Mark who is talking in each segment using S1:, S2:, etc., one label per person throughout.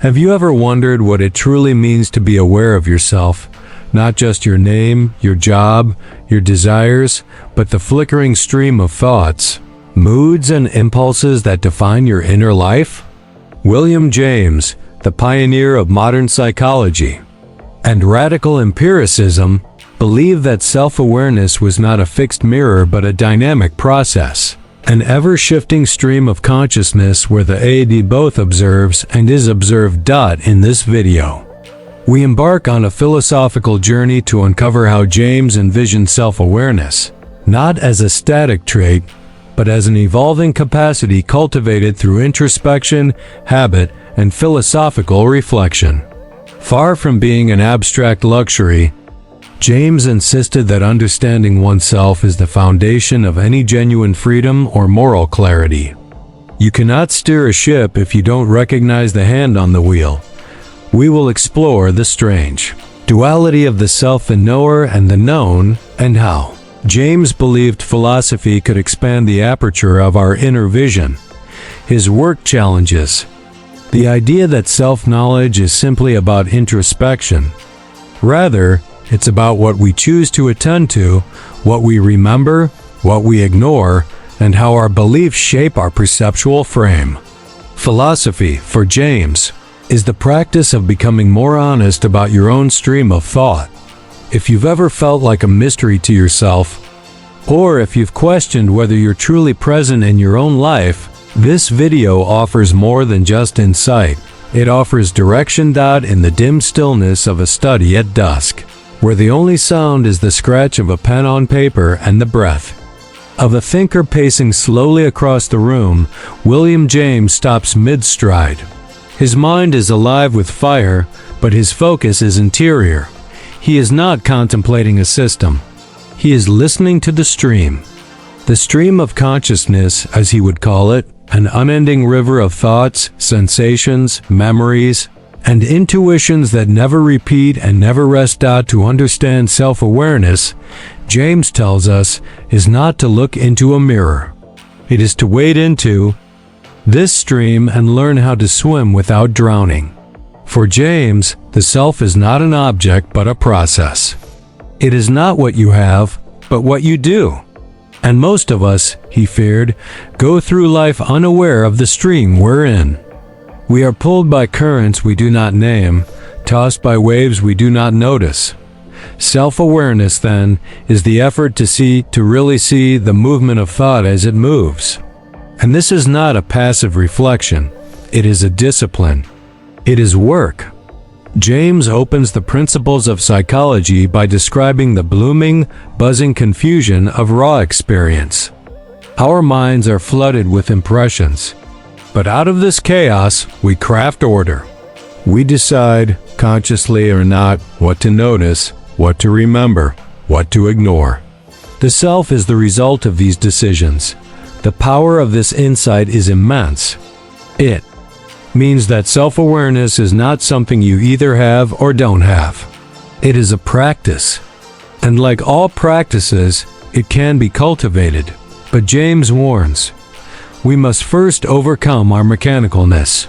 S1: Have you ever wondered what it truly means to be aware of yourself? Not just your name, your job, your desires, but the flickering stream of thoughts, moods, and impulses that define your inner life? William James, the pioneer of modern psychology and radical empiricism, believed that self-awareness was not a fixed mirror but a dynamic process, an ever-shifting stream of consciousness where the AD both observes and is observed. In this video, we embark on a philosophical journey to uncover how James envisioned self-awareness, not as a static trait, but as an evolving capacity cultivated through introspection, habit, and philosophical reflection. Far from being an abstract luxury, James insisted that understanding oneself is the foundation of any genuine freedom or moral clarity. You cannot steer a ship if you don't recognize the hand on the wheel. We will explore the strange duality of the self and knower and the known, and how James believed philosophy could expand the aperture of our inner vision. His work challenges the idea that self-knowledge is simply about introspection. Rather, it's about what we choose to attend to, what we remember, what we ignore, and how our beliefs shape our perceptual frame. Philosophy, for James, is the practice of becoming more honest about your own stream of thought. If you've ever felt like a mystery to yourself, or if you've questioned whether you're truly present in your own life, this video offers more than just insight. It offers direction. In the dim stillness of a study at dusk, where the only sound is the scratch of a pen on paper and the breath of a thinker pacing slowly across the room, William James stops mid-stride. His mind is alive with fire, but his focus is interior. He is not contemplating a system. He is listening to the stream of consciousness, as he would call it, an unending river of thoughts, sensations, memories, and intuitions that never repeat and never rest. To understand self-awareness, James tells us, is not to look into a mirror. It is to wade into this stream and learn how to swim without drowning. For James, the self is not an object but a process. It is not what you have, but what you do. And most of us, he feared, go through life unaware of the stream we're in. We are pulled by currents we do not name, tossed by waves we do not notice. Self-awareness, then, is the effort to really see the movement of thought as it moves. And this is not a passive reflection. It is a discipline. It is work. James opens the principles of psychology by describing the blooming, buzzing confusion of raw experience. Our minds are flooded with impressions, but out of this chaos, we craft order. We decide, consciously or not, what to notice, what to remember, what to ignore. The self is the result of these decisions. The power of this insight is immense. It means that self-awareness is not something you either have or don't have. It is a practice. And like all practices, it can be cultivated. But James warns, we must first overcome our mechanicalness.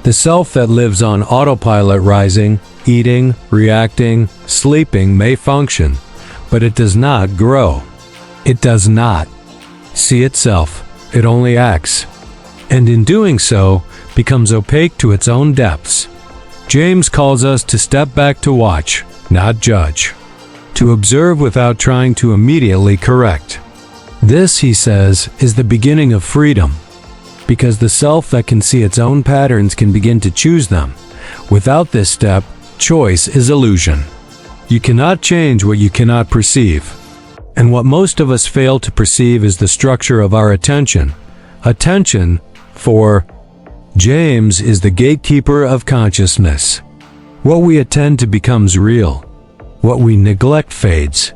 S1: The self that lives on autopilot, rising, eating, reacting, sleeping, may function, but it does not grow. It does not see itself. It only acts. And in doing so, becomes opaque to its own depths. James calls us to step back, to watch, not judge, to observe without trying to immediately correct. This, he says, is the beginning of freedom, because the self that can see its own patterns can begin to choose them. Without this step, choice is illusion. You cannot change what you cannot perceive. And what most of us fail to perceive is the structure of our attention. Attention, for James, is the gatekeeper of consciousness. What we attend to becomes real. What we neglect fades.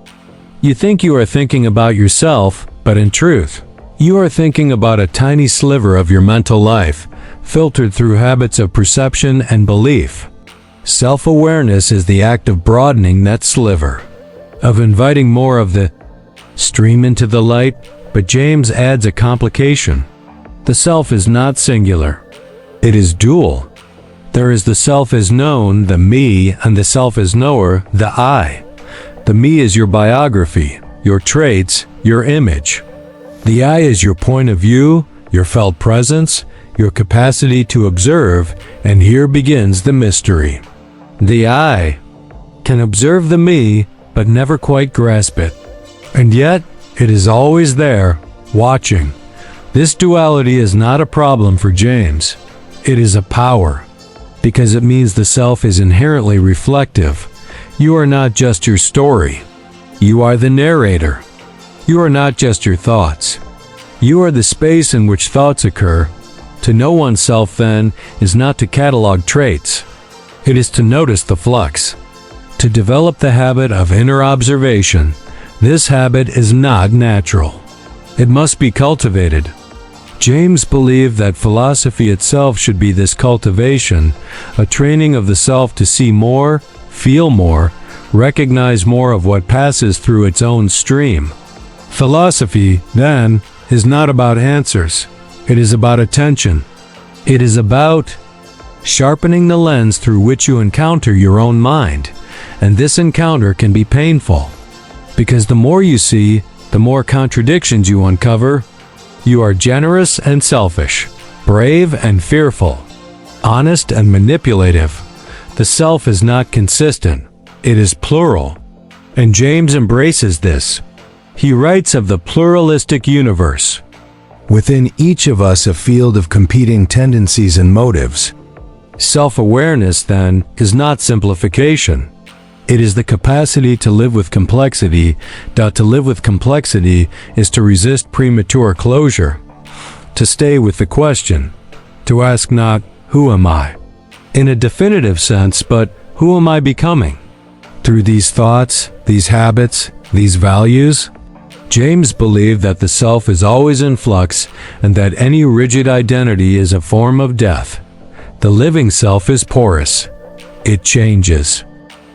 S1: You think you are thinking about yourself, but in truth, you are thinking about a tiny sliver of your mental life, filtered through habits of perception and belief. Self-awareness is the act of broadening that sliver, of inviting more of the stream into the light. But James adds a complication. The self is not singular. It is dual. There is the self as known, the me, and the self as knower, the I. The me is your biography, your traits, your image. The I is your point of view, your felt presence, your capacity to observe, and here begins the mystery. The I can observe the me, but never quite grasp it. And yet, it is always there, watching. This duality is not a problem for James. It is a power, because it means the self is inherently reflective. You are not just your story. You are the narrator. You are not just your thoughts. You are the space in which thoughts occur. To know oneself, then, is not to catalog traits. It is to notice the flux. To develop the habit of inner observation. This habit is not natural. It must be cultivated. James believed that philosophy itself should be this cultivation, a training of the self to see more, feel more, recognize more of what passes through its own stream. Philosophy, then, is not about answers. It is about attention. It is about sharpening the lens through which you encounter your own mind. And this encounter can be painful, because the more you see, the more contradictions you uncover. You are generous and selfish, brave and fearful, honest and manipulative. The self is not consistent. It is plural. And James embraces this. He writes of the pluralistic universe. Within each of us a field of competing tendencies and motives. Self-awareness, then, is not simplification. It is the capacity to live with complexity. To live with complexity is to resist premature closure, to stay with the question, to ask not, who am I? In a definitive sense, but who am I becoming? Through these thoughts, these habits, these values, James believed that the self is always in flux and that any rigid identity is a form of death. The living self is porous. It changes.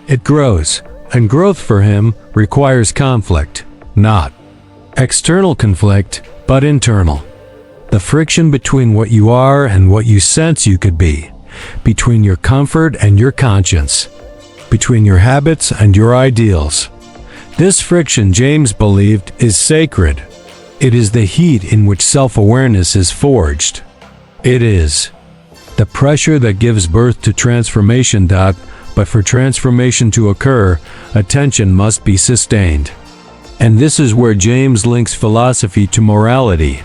S1: It grows, and growth for him requires conflict, not external conflict, but internal. The friction between what you are and what you sense you could be, between your comfort and your conscience, between your habits and your ideals. This friction, James believed, is sacred. It is the heat in which self-awareness is forged. It is the pressure that gives birth to transformation. But for transformation to occur, attention must be sustained. And this is where James links philosophy to morality.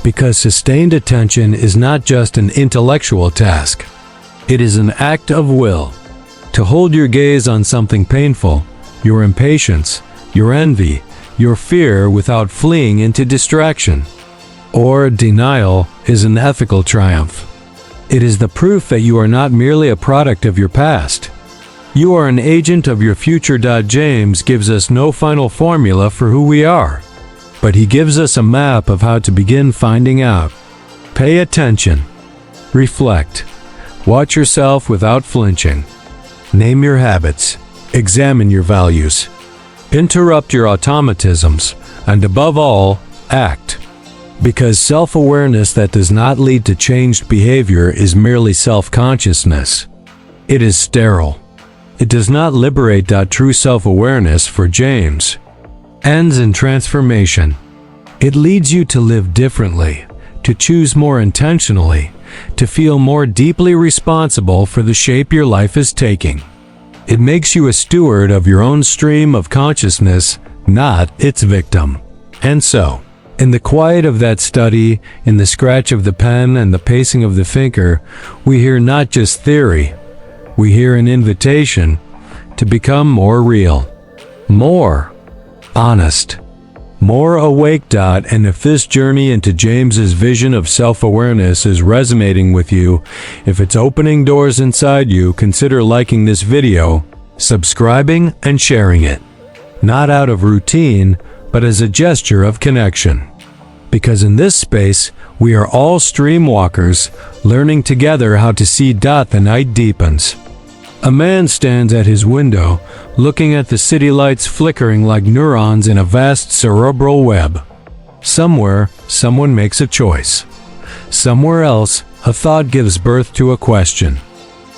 S1: Because sustained attention is not just an intellectual task. It is an act of will. To hold your gaze on something painful, your impatience, your envy, your fear without fleeing into distraction, or denial, is an ethical triumph. It is the proof that you are not merely a product of your past. You are an agent of your future. James gives us no final formula for who we are, but he gives us a map of how to begin finding out. Pay attention. Reflect. Watch yourself without flinching. Name your habits. Examine your values. Interrupt your automatisms, and above all, act. Because self-awareness that does not lead to changed behavior is merely self-consciousness. It is sterile. It does not liberate. True self-awareness, for James, ends in transformation. It leads you to live differently, to choose more intentionally, to feel more deeply responsible for the shape your life is taking. It makes you a steward of your own stream of consciousness, not its victim. And so, in the quiet of that study, in the scratch of the pen and the pacing of the thinker, we hear not just theory. We hear an invitation to become more real, more honest, more awake. And if this journey into James's vision of self-awareness is resonating with you, if it's opening doors inside you, consider liking this video, subscribing, and sharing it. Not out of routine, but as a gesture of connection. Because in this space, we are all streamwalkers, learning together how to see. The night deepens. A man stands at his window, looking at the city lights flickering like neurons in a vast cerebral web. Somewhere, someone makes a choice. Somewhere else, a thought gives birth to a question.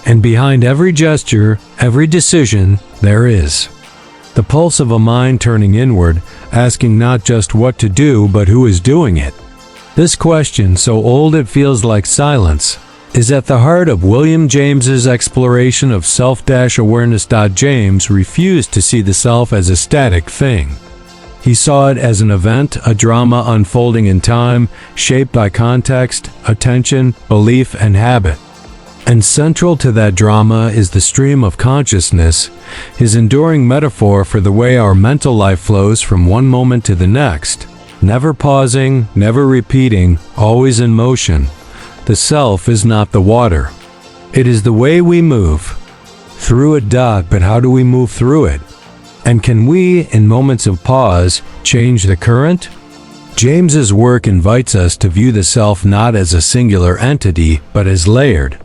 S1: And behind every gesture, every decision, there is the pulse of a mind turning inward, asking not just what to do, but who is doing it. This question, so old it feels like silence, is at the heart of William James's exploration of self-awareness. James refused to see the self as a static thing. He saw it as an event, a drama unfolding in time, shaped by context, attention, belief, and habit. And central to that drama is the stream of consciousness, his enduring metaphor for the way our mental life flows from one moment to the next, never pausing, never repeating, always in motion. The self is not the water. It is the way we move through it. But how do we move through it? And can we, in moments of pause, change the current? James's work invites us to view the self not as a singular entity, but as layered.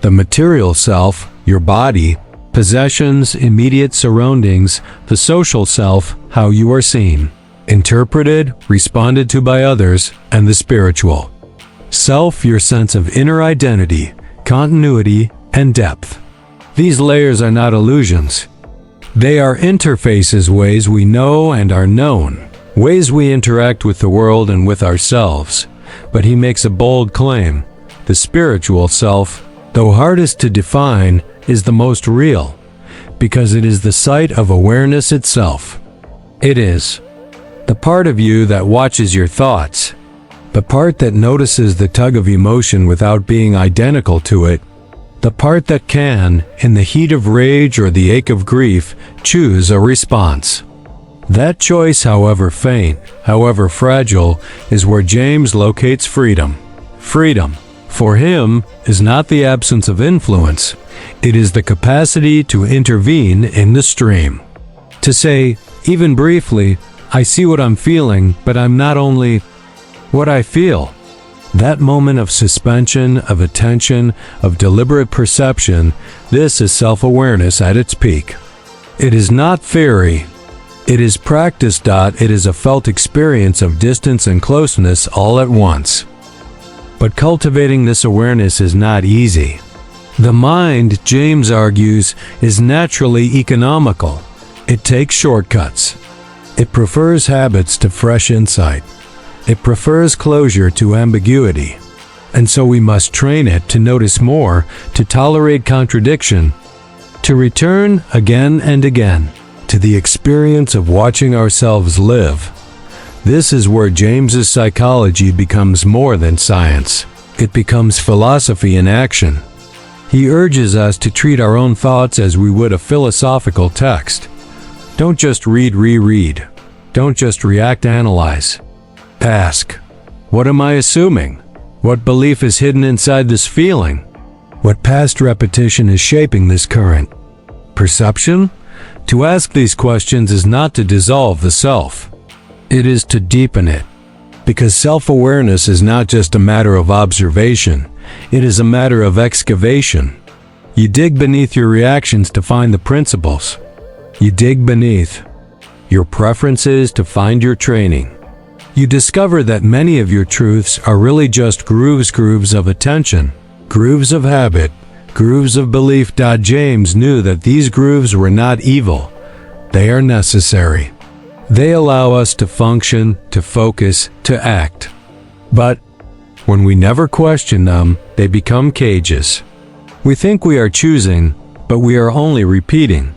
S1: The material self, your body, possessions, immediate surroundings, the social self, how you are seen, interpreted, responded to by others, and the spiritual self, your sense of inner identity, continuity, and depth. These layers are not illusions. They are interfaces, ways we know and are known, ways we interact with the world and with ourselves. But he makes a bold claim. The spiritual self, though hardest to define, is the most real, because it is the site of awareness itself. It is the part of you that watches your thoughts, the part that notices the tug of emotion without being identical to it, the part that can, in the heat of rage or the ache of grief, choose a response. That choice, however faint, however fragile, is where James locates freedom. Freedom, for him, is not the absence of influence. It is the capacity to intervene in the stream. To say, even briefly, I see what I'm feeling, but I'm not only what I feel. That moment of suspension, of attention, of deliberate perception, this is self-awareness at its peak. It is not theory. It is practice. It is a felt experience of distance and closeness all at once. But cultivating this awareness is not easy. The mind, James argues, is naturally economical. It takes shortcuts. It prefers habits to fresh insight. It prefers closure to ambiguity. And so we must train it to notice more, to tolerate contradiction, to return again and again to the experience of watching ourselves live. This is where James's psychology becomes more than science. It becomes philosophy in action. He urges us to treat our own thoughts as we would a philosophical text. Don't just reread. Don't just analyze. Ask, what am I assuming? What belief is hidden inside this feeling? What past repetition is shaping this current perception? To ask these questions is not to dissolve the self. It is to deepen it. Because self-awareness is not just a matter of observation. It is a matter of excavation. You dig beneath your reactions to find the principles. You dig beneath your preferences to find your training. You discover that many of your truths are really just grooves of attention, grooves of habit, grooves of belief. James knew that these grooves were not evil. They are necessary. They allow us to function, to focus, to act. But when we never question them, they become cages. We think we are choosing, but we are only repeating.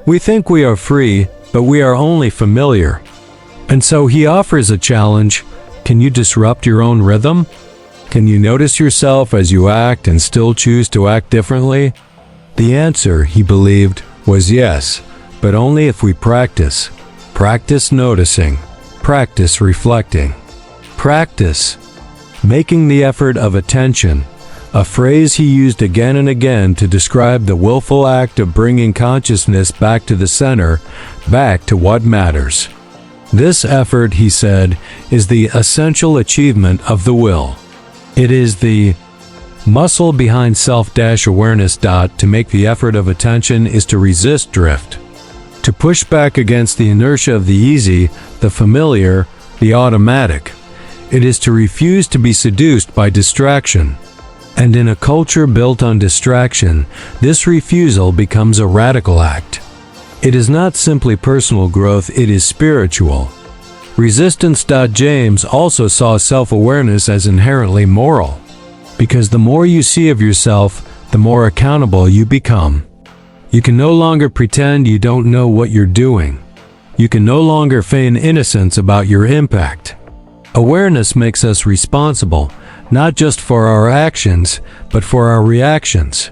S1: We think we are free, but we are only familiar. And so he offers a challenge. Can you disrupt your own rhythm? Can you notice yourself as you act and still choose to act differently? The answer, he believed, was yes, but only if we practice. Practice noticing. Practice reflecting. Practice making the effort of attention, a phrase he used again and again to describe the willful act of bringing consciousness back to the center, back to what matters. This effort, he said, is the essential achievement of the will. It is the muscle behind self-awareness. To make the effort of attention is to resist drift, to push back against the inertia of the easy, the familiar, the automatic. It is to refuse to be seduced by distraction. And in a culture built on distraction, this refusal becomes a radical act. It is not simply personal growth, it is spiritual. Resistance. James also saw self-awareness as inherently moral, because the more you see of yourself, the more accountable you become. You can no longer pretend you don't know what you're doing. You can no longer feign innocence about your impact. Awareness makes us responsible, not just for our actions, but for our reactions,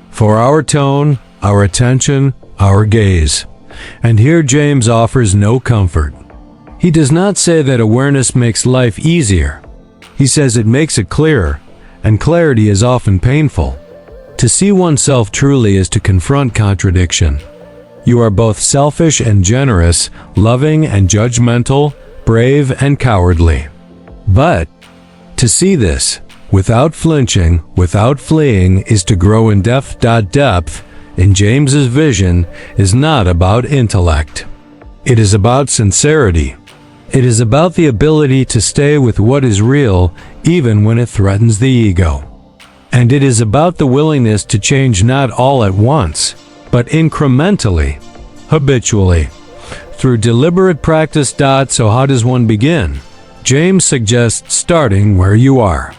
S1: for our tone, our attention, our gaze. And here James offers no comfort. He does not say that awareness makes life easier. He says it makes it clearer, and clarity is often painful. To see oneself truly is to confront contradiction. You are both selfish and generous, loving and judgmental, brave and cowardly. But to see this, without flinching, without fleeing, is to grow in depth. Depth, in James's vision, is not about intellect. It is about sincerity. It is about the ability to stay with what is real, even when it threatens the ego. And it is about the willingness to change not all at once, but incrementally, habitually, through deliberate practice. So how does one begin? James suggests starting where you are.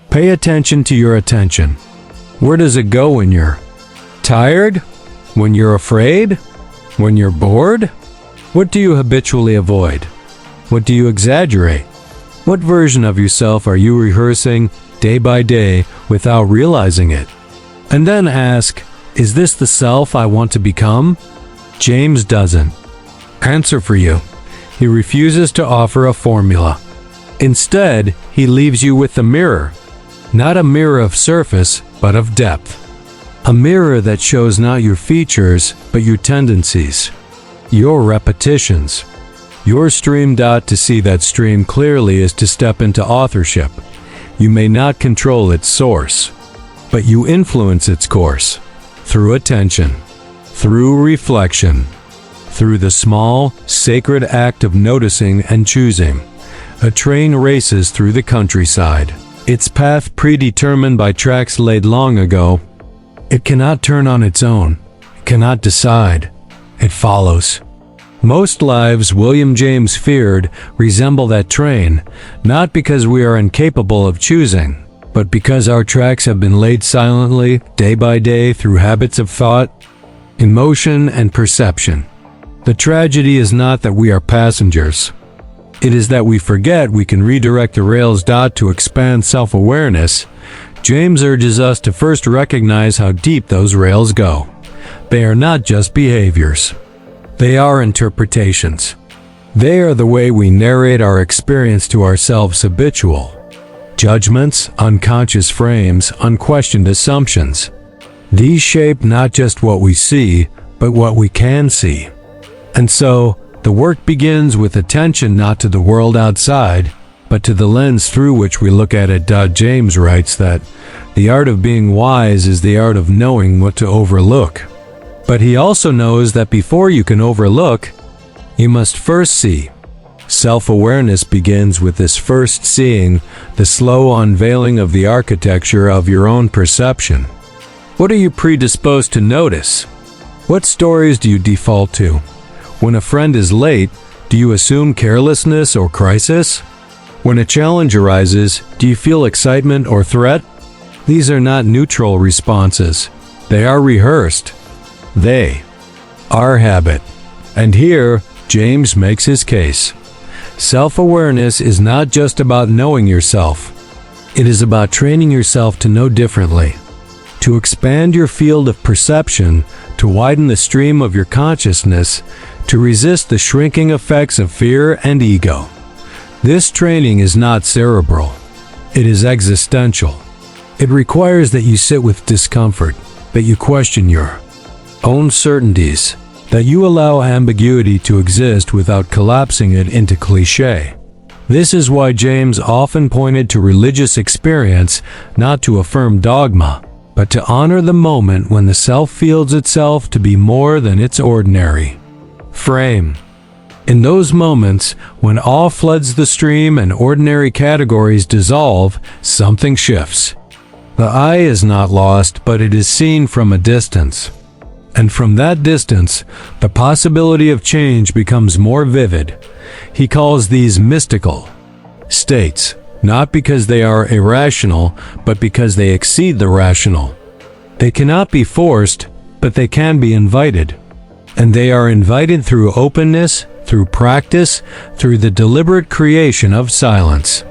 S1: Pay attention to your attention. Where does it go when you're tired? When you're afraid? When you're bored? What do you habitually avoid? What do you exaggerate? What version of yourself are you rehearsing day by day without realizing it? And then ask, is this the self I want to become? James doesn't answer for you. He refuses to offer a formula. Instead, he leaves you with the mirror. Not a mirror of surface, but of depth. A mirror that shows not your features, but your tendencies, your repetitions, your stream. To see that stream clearly is to step into authorship. You may not control its source, but you influence its course through attention, through reflection, through the small, sacred act of noticing and choosing. A train races through the countryside, its path predetermined by tracks laid long ago. It cannot turn on its own. It cannot decide. It follows. Most lives, William James feared, resemble that train, not because we are incapable of choosing, but because our tracks have been laid silently, day by day, through habits of thought, emotion, and perception. The tragedy is not that we are passengers. It is that we forget we can redirect the rails. To expand self-awareness, James urges us to first recognize how deep those rails go. They are not just behaviors. They are interpretations. They are the way we narrate our experience to ourselves. Habitual judgments, unconscious frames, unquestioned assumptions. These shape not just what we see, but what we can see. And so, the work begins with attention not to the world outside, but to the lens through which we look at it. James writes that the art of being wise is the art of knowing what to overlook. But he also knows that before you can overlook, you must first see. Self-awareness begins with this first seeing, the slow unveiling of the architecture of your own perception. What are you predisposed to notice? What stories do you default to? When a friend is late, do you assume carelessness or crisis? When a challenge arises, do you feel excitement or threat? These are not neutral responses. They are rehearsed. They are habit. And here, James makes his case. Self-awareness is not just about knowing yourself. It is about training yourself to know differently, to expand your field of perception, to widen the stream of your consciousness, to resist the shrinking effects of fear and ego. This training is not cerebral. It is existential. It requires that you sit with discomfort, that you question your own certainties, that you allow ambiguity to exist without collapsing it into cliché. This is why James often pointed to religious experience not to affirm dogma, but to honor the moment when the self feels itself to be more than its ordinary frame. In those moments, when awe floods the stream and ordinary categories dissolve, something shifts. The eye is not lost, but it is seen from a distance. And from that distance, the possibility of change becomes more vivid. He calls these mystical states, not because they are irrational, but because they exceed the rational. They cannot be forced, but they can be invited. And they are invited through openness, through practice, through the deliberate creation of silence.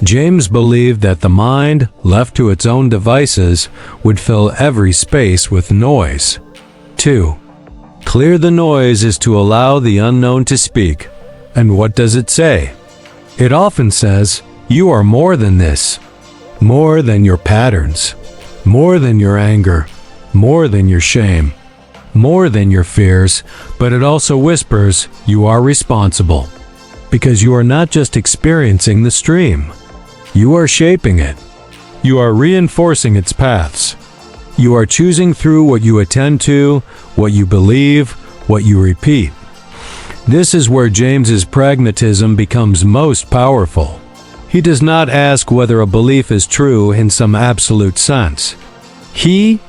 S1: James believed that the mind, left to its own devices, would fill every space with noise. 2. Clear the noise is to allow the unknown to speak. And what does it say? It often says, you are more than this. More than your patterns. More than your anger. More than your shame. More than your fears. But it also whispers, you are responsible. Because you are not just experiencing the stream. You are shaping it. You are reinforcing its paths. You are choosing through what you attend to, what you believe, what you repeat. This is where James's pragmatism becomes most powerful. He does not ask whether a belief is true in some absolute sense. He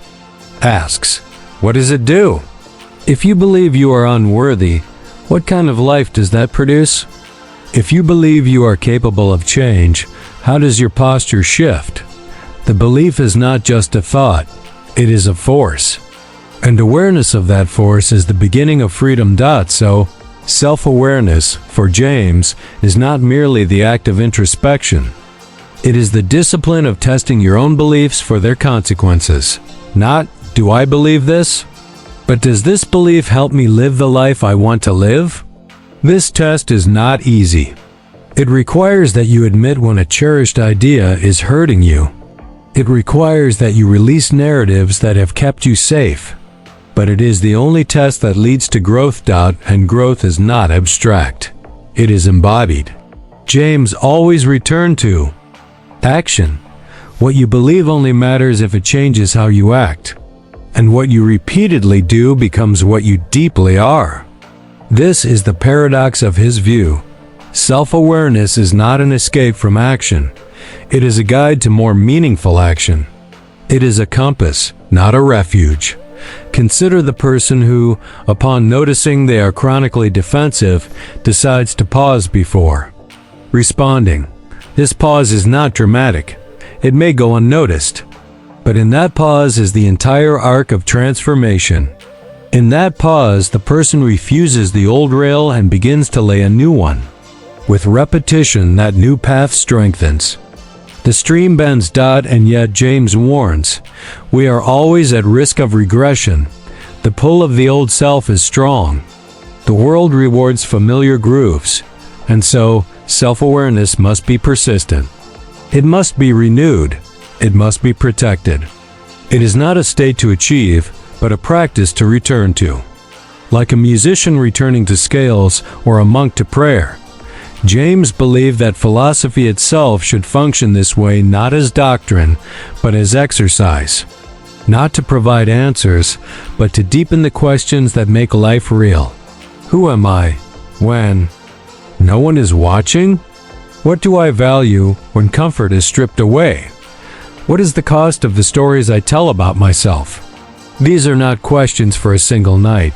S1: asks, what does it do? If you believe you are unworthy, what kind of life does that produce? If you believe you are capable of change, how does your posture shift? The belief is not just a thought. It is a force. And awareness of that force is the beginning of freedom. So, self-awareness, for James, is not merely the act of introspection. It is the discipline of testing your own beliefs for their consequences. Not, do I believe this? But does this belief help me live the life I want to live? This test is not easy. It requires that you admit when a cherished idea is hurting you. It requires that you release narratives that have kept you safe. But it is the only test that leads to growth. And growth is not abstract. It is embodied. James always returned to action. What you believe only matters if it changes how you act. And what you repeatedly do becomes what you deeply are. This is the paradox of his view. Self-awareness is not an escape from action. It is a guide to more meaningful action. It is a compass, not a refuge. Consider the person who, upon noticing they are chronically defensive, decides to pause before responding. This pause is not dramatic. It may go unnoticed. But in that pause is the entire arc of transformation. In that pause, the person refuses the old rail and begins to lay a new one. With repetition, that new path strengthens. The stream bends. And yet James warns, we are always at risk of regression. The pull of the old self is strong. The world rewards familiar grooves. And so, self-awareness must be persistent. It must be renewed. It must be protected. It is not a state to achieve, but a practice to return to. Like a musician returning to scales or a monk to prayer. James believed that philosophy itself should function this way, not as doctrine, but as exercise. Not to provide answers, but to deepen the questions that make life real. Who am I when no one is watching? What do I value when comfort is stripped away? What is the cost of the stories I tell about myself? These are not questions for a single night.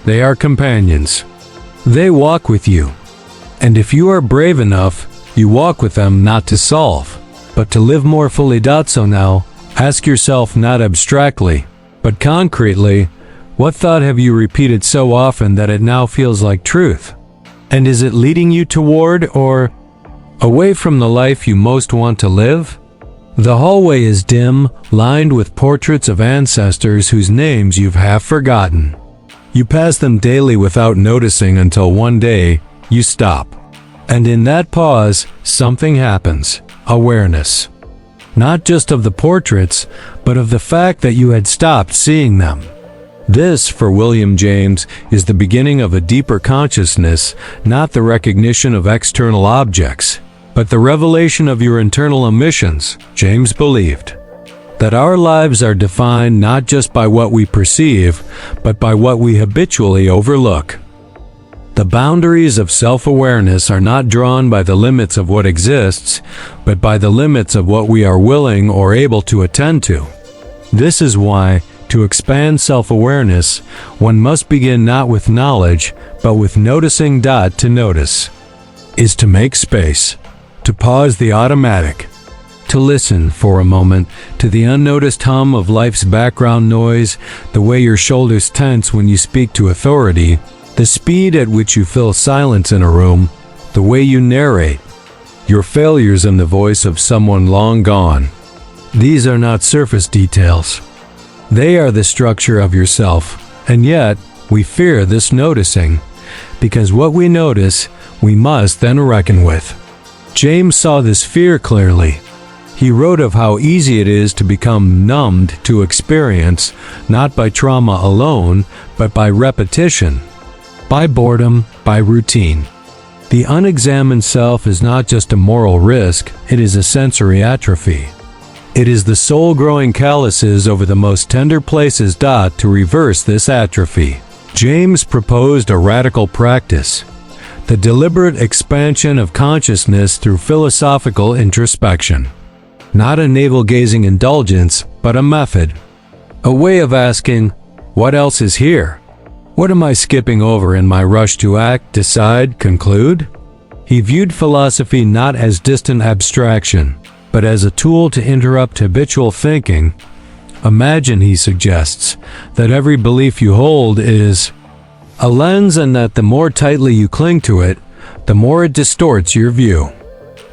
S1: They are companions. They walk with you. And if you are brave enough, you walk with them not to solve, but to live more fully. So now, ask yourself not abstractly, but concretely, what thought have you repeated so often that it now feels like truth? And is it leading you toward or away from the life you most want to live? The hallway is dim, lined with portraits of ancestors whose names you've half forgotten. You pass them daily without noticing until one day, you stop. And in that pause, something happens. Awareness. Not just of the portraits, but of the fact that you had stopped seeing them. This, for William James, is the beginning of a deeper consciousness, not the recognition of external objects, but the revelation of your internal emissions. James believed that our lives are defined not just by what we perceive, but by what we habitually overlook. The boundaries of self-awareness are not drawn by the limits of what exists, but by the limits of what we are willing or able to attend to. This is why, to expand self-awareness, one must begin not with knowledge, but with noticing. To notice is to make space, to pause the automatic, to listen for a moment to the unnoticed hum of life's background noise, the way your shoulders tense when you speak to authority, the speed at which you fill silence in a room, the way you narrate your failures in the voice of someone long gone. These are not surface details. They are the structure of yourself, and yet we fear this noticing, because what we notice, we must then reckon with. James saw this fear clearly. He wrote of how easy it is to become numbed to experience, not by trauma alone, but by repetition, by boredom, by routine. The unexamined self is not just a moral risk, it is a sensory atrophy. It is the soul growing calluses over the most tender places. To reverse this atrophy, James proposed a radical practice, the deliberate expansion of consciousness through philosophical introspection. Not a navel-gazing indulgence, but a method. A way of asking, what else is here? What am I skipping over in my rush to act, decide, conclude? He viewed philosophy not as distant abstraction, but as a tool to interrupt habitual thinking. Imagine, he suggests, that every belief you hold is a lens, and that the more tightly you cling to it, the more it distorts your view.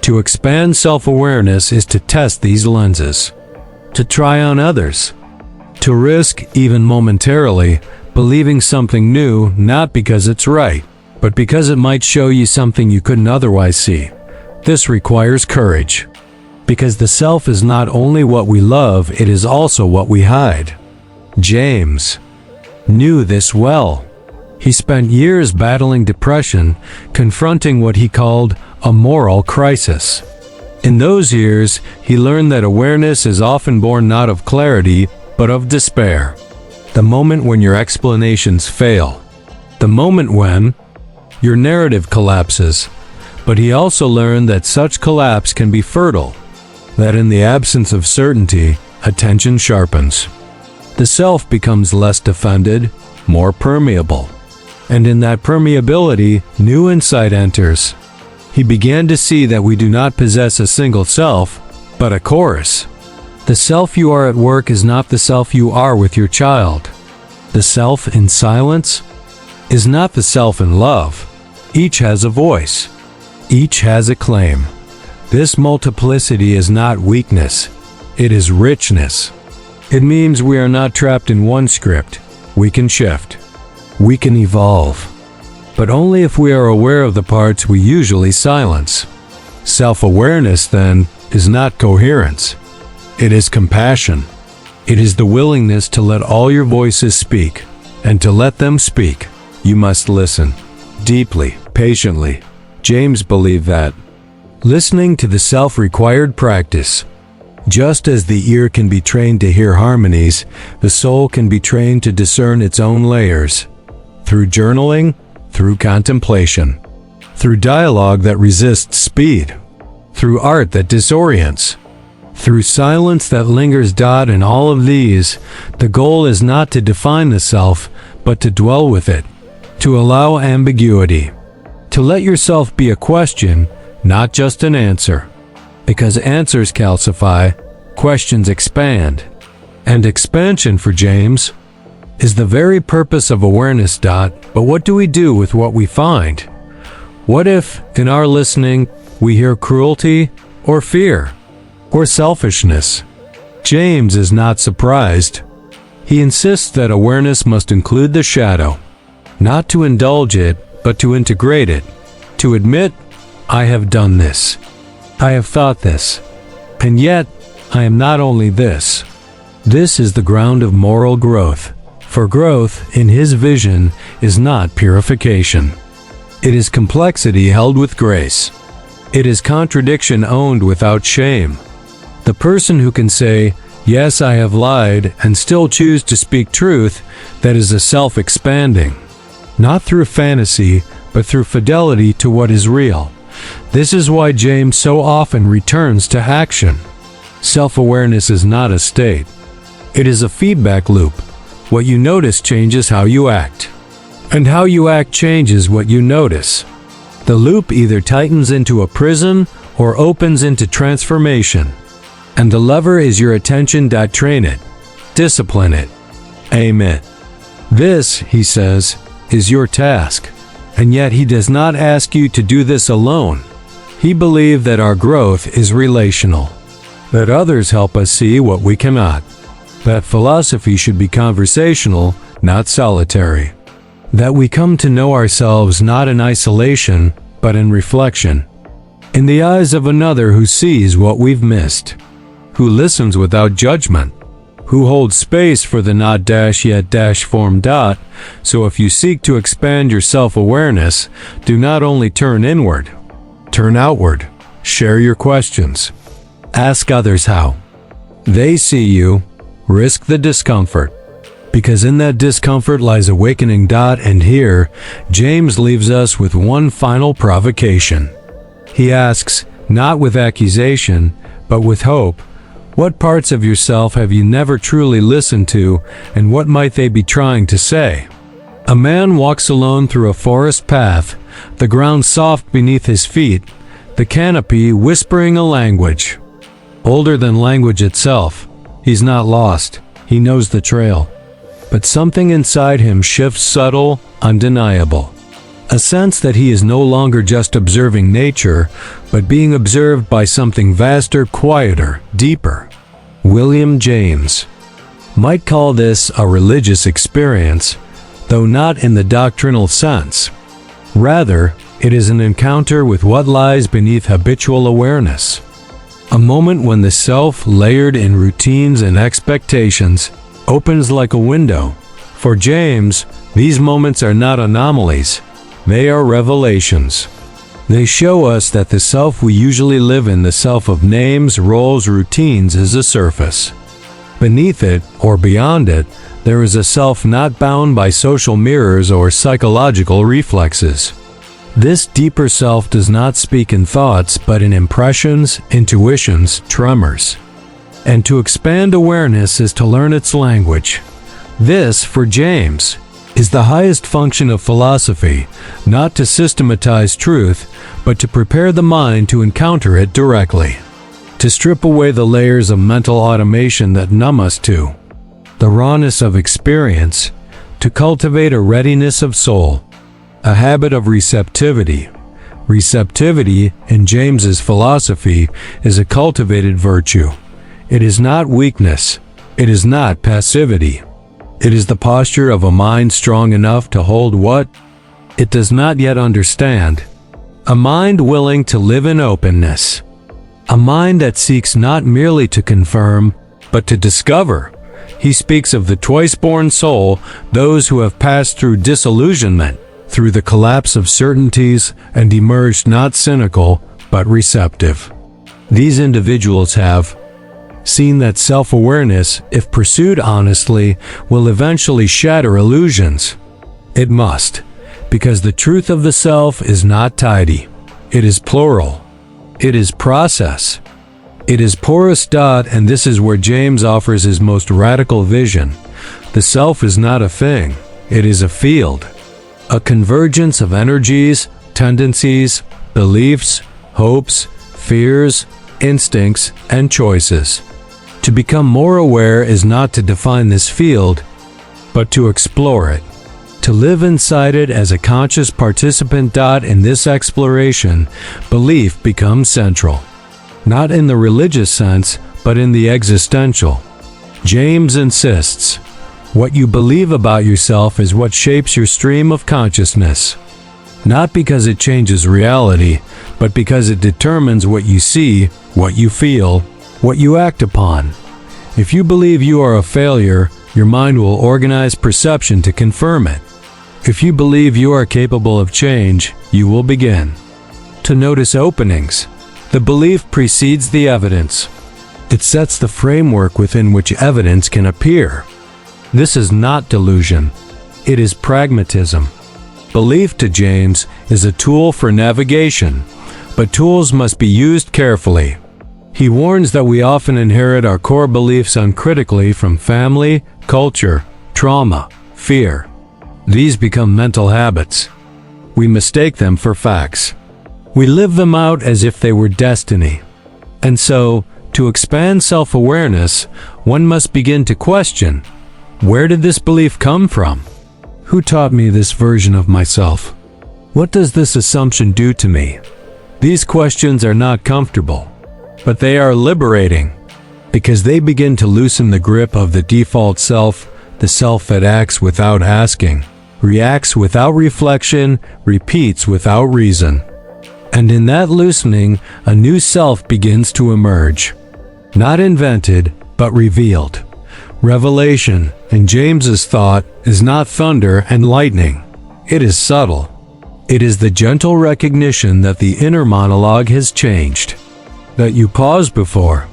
S1: To expand self-awareness is to test these lenses, to try on others, to risk, even momentarily, believing something new, not because it's right, but because it might show you something you couldn't otherwise see. This requires courage, because the self is not only what we love, it is also what we hide. James knew this well. He spent years battling depression, confronting what he called a moral crisis. In those years, he learned that awareness is often born not of clarity, but of despair. The moment when your explanations fail. The moment when your narrative collapses. But he also learned that such collapse can be fertile, that in the absence of certainty, attention sharpens. The self becomes less defended, more permeable. And in that permeability, new insight enters. He began to see that we do not possess a single self, but a chorus. The self you are at work is not the self you are with your child. The self in silence is not the self in love. Each has a voice. Each has a claim. This multiplicity is not weakness. It is richness. It means we are not trapped in one script. We can shift. We can evolve. But only if we are aware of the parts we usually silence. Self-awareness, then, is not coherence. It is compassion. It is the willingness to let all your voices speak, and to let them speak, you must listen. Deeply, patiently. James believed that listening to the self required practice. Just as the ear can be trained to hear harmonies, the soul can be trained to discern its own layers. Through journaling, through contemplation, through dialogue that resists speed, through art that disorients, through silence that lingers. In all of these, the goal is not to define the self, but to dwell with it, to allow ambiguity, to let yourself be a question, not just an answer. Because answers calcify, questions expand. And expansion, for James, is the very purpose of awareness. But what do we do with what we find? What if, in our listening, we hear cruelty, or fear, or selfishness? James is not surprised. He insists that awareness must include the shadow, not to indulge it, but to integrate it, to admit, I have done this, I have thought this, and yet I am not only this. This is the ground of moral growth. For growth, in his vision, is not purification. It is complexity held with grace. It is contradiction owned without shame. The person who can say, yes, I have lied, and still choose to speak truth, that is a self-expanding. Not through fantasy, but through fidelity to what is real. This is why James so often returns to action. Self-awareness is not a state. It is a feedback loop. What you notice changes how you act. And how you act changes what you notice. The loop either tightens into a prison or opens into transformation. And the lever is your attention. Train it. Discipline it. Aim it. This, he says, is your task. And yet he does not ask you to do this alone. He believed that our growth is relational. That others help us see what we cannot. That philosophy should be conversational, not solitary. That we come to know ourselves not in isolation, but in reflection. In the eyes of another who sees what we've missed. Who listens without judgment. Who holds space for the not yet form. So if you seek to expand your self-awareness, do not only turn inward, turn outward. Share your questions. Ask others how they see you. Risk the discomfort. Because in that discomfort lies awakening. And here, James leaves us with one final provocation. He asks, not with accusation, but with hope, what parts of yourself have you never truly listened to, and what might they be trying to say? A man walks alone through a forest path, the ground soft beneath his feet, the canopy whispering a language. Older than language itself. He's not lost. He knows the trail. But something inside him shifts, subtle, undeniable. A sense that he is no longer just observing nature, but being observed by something vaster, quieter, deeper. William James might call this a religious experience, though not in the doctrinal sense. Rather, it is an encounter with what lies beneath habitual awareness. A moment when the self, layered in routines and expectations, opens like a window. For James, these moments are not anomalies. They are revelations. They show us that the self we usually live in, the self of names, roles, routines, is a surface. Beneath it, or beyond it, there is a self not bound by social mirrors or psychological reflexes. This deeper self does not speak in thoughts, but in impressions, intuitions, tremors. And to expand awareness is to learn its language. This, for James, is the highest function of philosophy, not to systematize truth, but to prepare the mind to encounter it directly. To strip away the layers of mental automation that numb us to the rawness of experience, to cultivate a readiness of soul, a habit of receptivity. Receptivity, in James's philosophy, is a cultivated virtue. It is not weakness. It is not passivity. It is the posture of a mind strong enough to hold what it does not yet understand. A mind willing to live in openness. A mind that seeks not merely to confirm, but to discover. He speaks of the twice-born soul, those who have passed through disillusionment, through the collapse of certainties, and emerged not cynical, but receptive. These individuals have seen that self-awareness, if pursued honestly, will eventually shatter illusions. It must, because the truth of the self is not tidy. It is plural. It is process. It is porous. And this is where James offers his most radical vision. The self is not a thing. It is a field. A convergence of energies, tendencies, beliefs, hopes, fears, instincts, and choices. To become more aware is not to define this field, but to explore it. To live inside it as a conscious participant. In this exploration, belief becomes central. Not in the religious sense, but in the existential. James insists, what you believe about yourself is what shapes your stream of consciousness. Not because it changes reality, but because it determines what you see, what you feel, what you act upon. If you believe you are a failure, your mind will organize perception to confirm it. If you believe you are capable of change, you will begin to notice openings. The belief precedes the evidence. It sets the framework within which evidence can appear. This is not delusion. It is pragmatism. Belief, to James, is a tool for navigation, but tools must be used carefully. He warns that we often inherit our core beliefs uncritically from family, culture, trauma, fear. These become mental habits. We mistake them for facts. We live them out as if they were destiny. And so, to expand self-awareness, one must begin to question, where did this belief come from? Who taught me this version of myself? What does this assumption do to me? These questions are not comfortable, but they are liberating, because they begin to loosen the grip of the default self, the self that acts without asking, reacts without reflection, repeats without reason. And in that loosening, a new self begins to emerge. Not invented, but revealed. Revelation, in James's thought, is not thunder and lightning. It is subtle. It is the gentle recognition that the inner monologue has changed. That you pause before.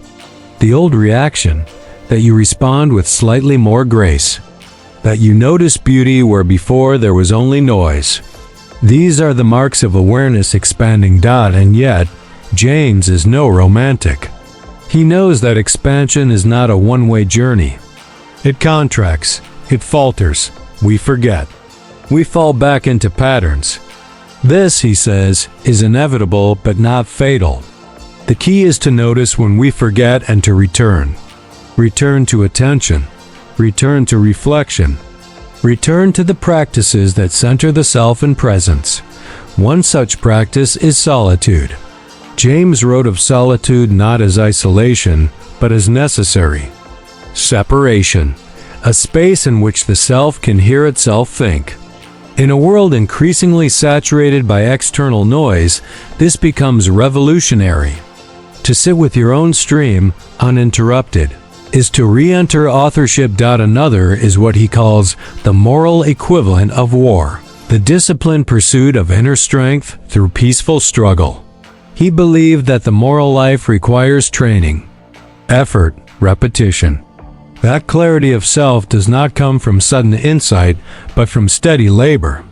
S1: The old reaction. That you respond with slightly more grace. That you notice beauty where before there was only noise. These are the marks of awareness expanding. And yet, James is no romantic. He knows that expansion is not a one-way journey. It contracts, it falters, we forget. We fall back into patterns. This, he says, is inevitable but not fatal. The key is to notice when we forget and to return. Return to attention. Return to reflection. Return to the practices that center the self in presence. One such practice is solitude. James wrote of solitude not as isolation, but as necessary. Separation, a space in which the self can hear itself think. In a world increasingly saturated by external noise, this becomes revolutionary. To sit with your own stream, uninterrupted, is to re-enter authorship. Another is what he calls the moral equivalent of war, the disciplined pursuit of inner strength through peaceful struggle. He believed that the moral life requires training, effort, repetition. That clarity of self does not come from sudden insight, but from steady labor.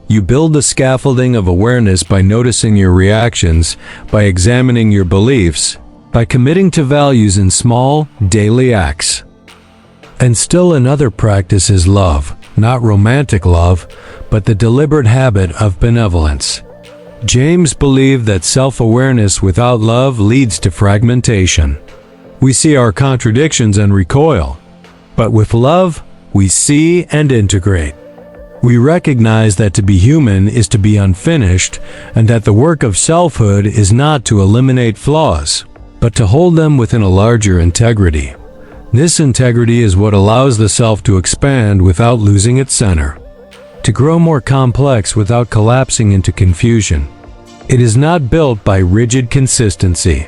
S1: You build the scaffolding of awareness by noticing your reactions, by examining your beliefs, by committing to values in small, daily acts. And still another practice is love, not romantic love, but the deliberate habit of benevolence. James believed that self-awareness without love leads to fragmentation. We see our contradictions and recoil. But with love, we see and integrate. We recognize that to be human is to be unfinished, and that the work of selfhood is not to eliminate flaws, but to hold them within a larger integrity. This integrity is what allows the self to expand without losing its center, to grow more complex without collapsing into confusion. It is not built by rigid consistency.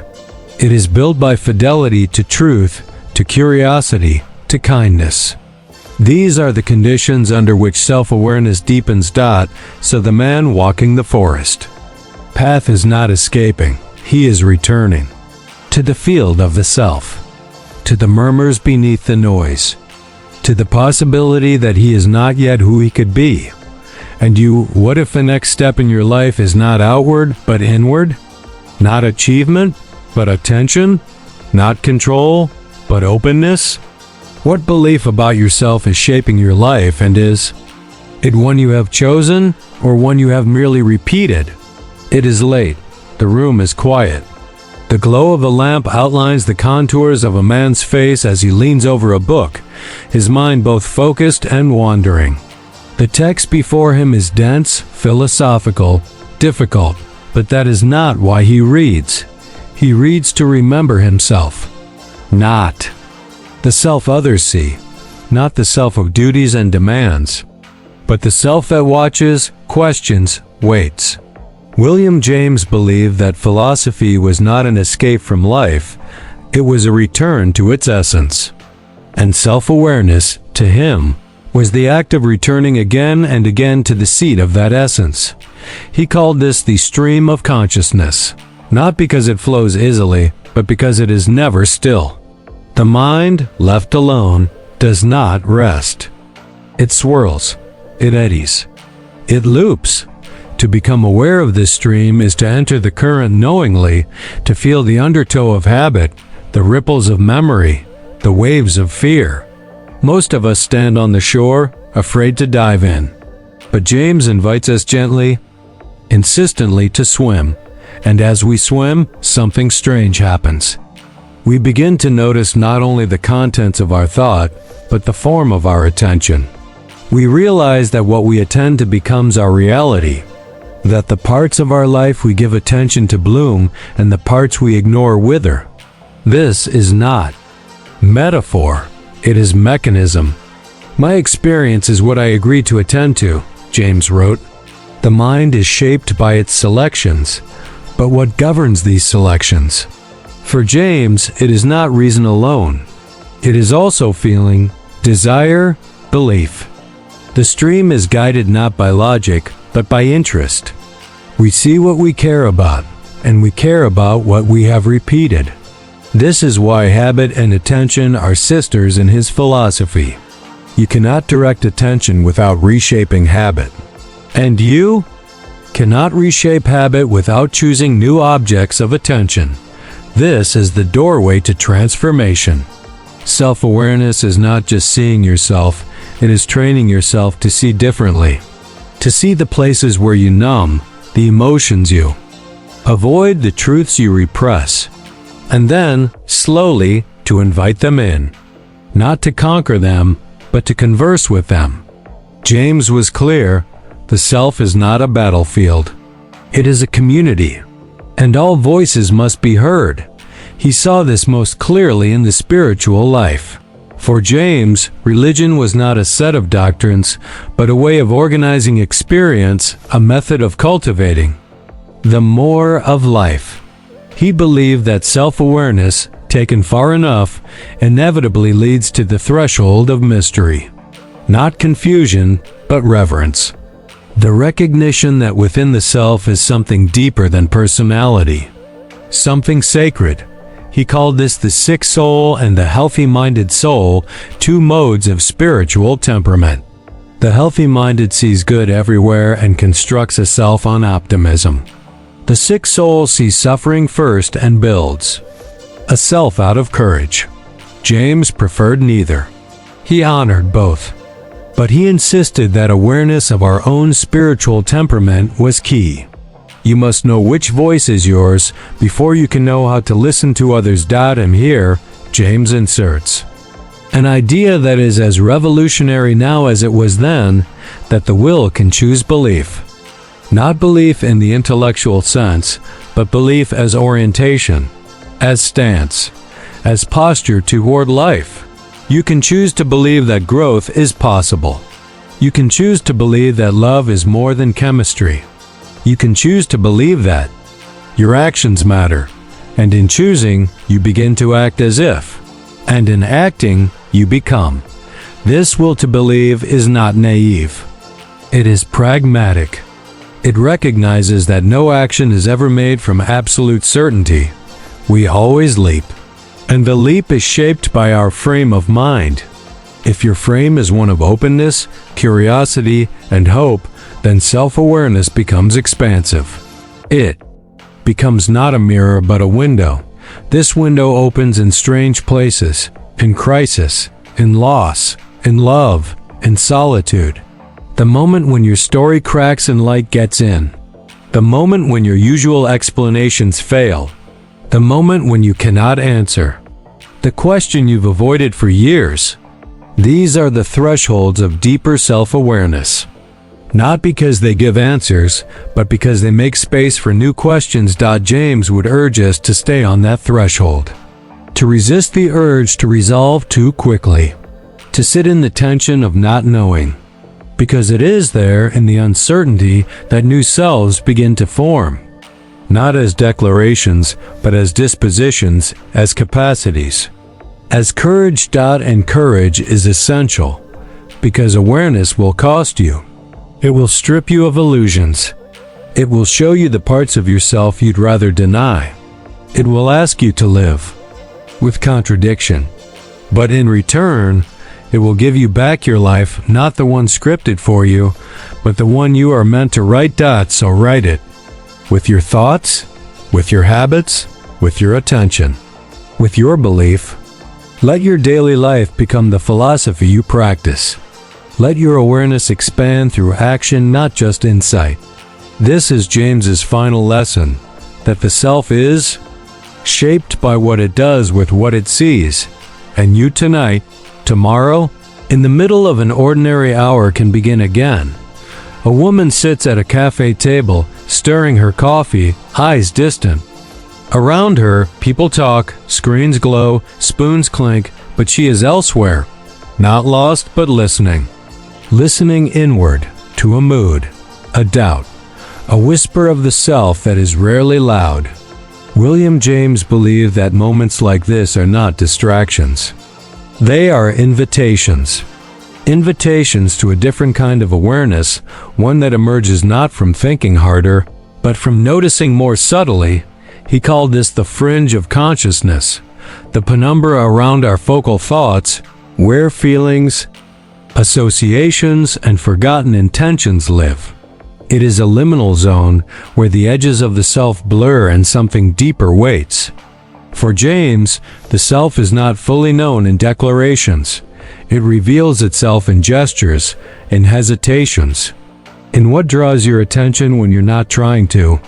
S1: It is built by fidelity to truth, to curiosity, to kindness. These are the conditions under which self-awareness deepens. So the man walking the forest path is not escaping, he is returning to the field of the self, to the murmurs beneath the noise, to the possibility that he is not yet who he could be. And you, what if the next step in your life is not outward but inward? Not achievement but attention? Not control but openness? What belief about yourself is shaping your life, and is it one you have chosen or one you have merely repeated? It is late. The room is quiet. The glow of a lamp outlines the contours of a man's face as he leans over a book, his mind both focused and wandering. The text before him is dense, philosophical, difficult, but that is not why he reads. He reads to remember himself. Not the self others see, not the self of duties and demands, but the self that watches, questions, waits. William James believed that philosophy was not an escape from life, it was a return to its essence. And self-awareness, to him, was the act of returning again and again to the seat of that essence. He called this the stream of consciousness, not because it flows easily, but because it is never still. The mind, left alone, does not rest. It swirls. It eddies. It loops. To become aware of this stream is to enter the current knowingly, to feel the undertow of habit, the ripples of memory, the waves of fear. Most of us stand on the shore, afraid to dive in. But James invites us gently, insistently to swim. And as we swim, something strange happens. We begin to notice not only the contents of our thought, but the form of our attention. We realize that what we attend to becomes our reality, that the parts of our life we give attention to bloom and the parts we ignore wither. This is not metaphor, it is mechanism. My experience is what I agree to attend to, James wrote. The mind is shaped by its selections, but what governs these selections? For James, it is not reason alone. It is also feeling, desire, belief. The stream is guided not by logic, but by interest. We see what we care about, and we care about what we have repeated. This is why habit and attention are sisters in his philosophy. You cannot direct attention without reshaping habit. And you cannot reshape habit without choosing new objects of attention. This is the doorway to transformation. Self-awareness is not just seeing yourself, it is training yourself to see differently. To see the places where you numb, the emotions you avoid, the truths you repress. And then, slowly, to invite them in. Not to conquer them, but to converse with them. James was clear, the self is not a battlefield. It is a community. And all voices must be heard. He saw this most clearly in the spiritual life. For James, religion was not a set of doctrines, but a way of organizing experience, a method of cultivating the more of life. He believed that self-awareness, taken far enough, inevitably leads to the threshold of mystery. Not confusion, but reverence. The recognition that within the self is something deeper than personality. Something sacred. He called this the sick soul and the healthy-minded soul, two modes of spiritual temperament. The healthy-minded sees good everywhere and constructs a self on optimism. The sick soul sees suffering first and builds a self out of courage. James preferred neither. He honored both. But he insisted that awareness of our own spiritual temperament was key. You must know which voice is yours before you can know how to listen to others. And here, James inserts an idea that is as revolutionary now as it was then, that the will can choose belief. Not belief in the intellectual sense, but belief as orientation, as stance, as posture toward life. You can choose to believe that growth is possible. You can choose to believe that love is more than chemistry. You can choose to believe that your actions matter, and in choosing, you begin to act as if, and in acting, you become. This will to believe is not naive. It is pragmatic. It recognizes that no action is ever made from absolute certainty. We always leap. And the leap is shaped by our frame of mind. If your frame is one of openness, curiosity, and hope, then self-awareness becomes expansive. It becomes not a mirror but a window. This window opens in strange places, in crisis, in loss, in love, in solitude. The moment when your story cracks and light gets in. The moment when your usual explanations fail. The moment when you cannot answer the question you've avoided for years. These are the thresholds of deeper self-awareness. Not because they give answers, but because they make space for new questions. James would urge us to stay on that threshold. To resist the urge to resolve too quickly. To sit in the tension of not knowing. Because it is there in the uncertainty that new selves begin to form. Not as declarations, but as dispositions, as capacities. As courage. And courage is essential, because awareness will cost you. It will strip you of illusions. It will show you the parts of yourself you'd rather deny. It will ask you to live with contradiction. But in return, It will give you back your life, not the one scripted for you, but the one you are meant to write. So write it. With your thoughts, with your habits, with your attention, with your belief. Let your daily life become the philosophy you practice. Let your awareness expand through action, not just insight. This is James's final lesson, that the self is shaped by what it does with what it sees. And you tonight, tomorrow, in the middle of an ordinary hour can begin again. A woman sits at a cafe table, stirring her coffee, eyes distant. Around her, people talk, screens glow, spoons clink, but she is elsewhere. Not lost, but listening. Listening inward, to a mood, a doubt, a whisper of the self that is rarely loud. William James believed that moments like this are not distractions. They are invitations. Invitations to a different kind of awareness, one that emerges not from thinking harder, but from noticing more subtly. He called this the fringe of consciousness, the penumbra around our focal thoughts, where feelings, associations, and forgotten intentions live. It is a liminal zone where the edges of the self blur and something deeper waits. For James, the self is not fully known in declarations. It reveals itself in gestures, in hesitations, in what draws your attention when you're not trying to.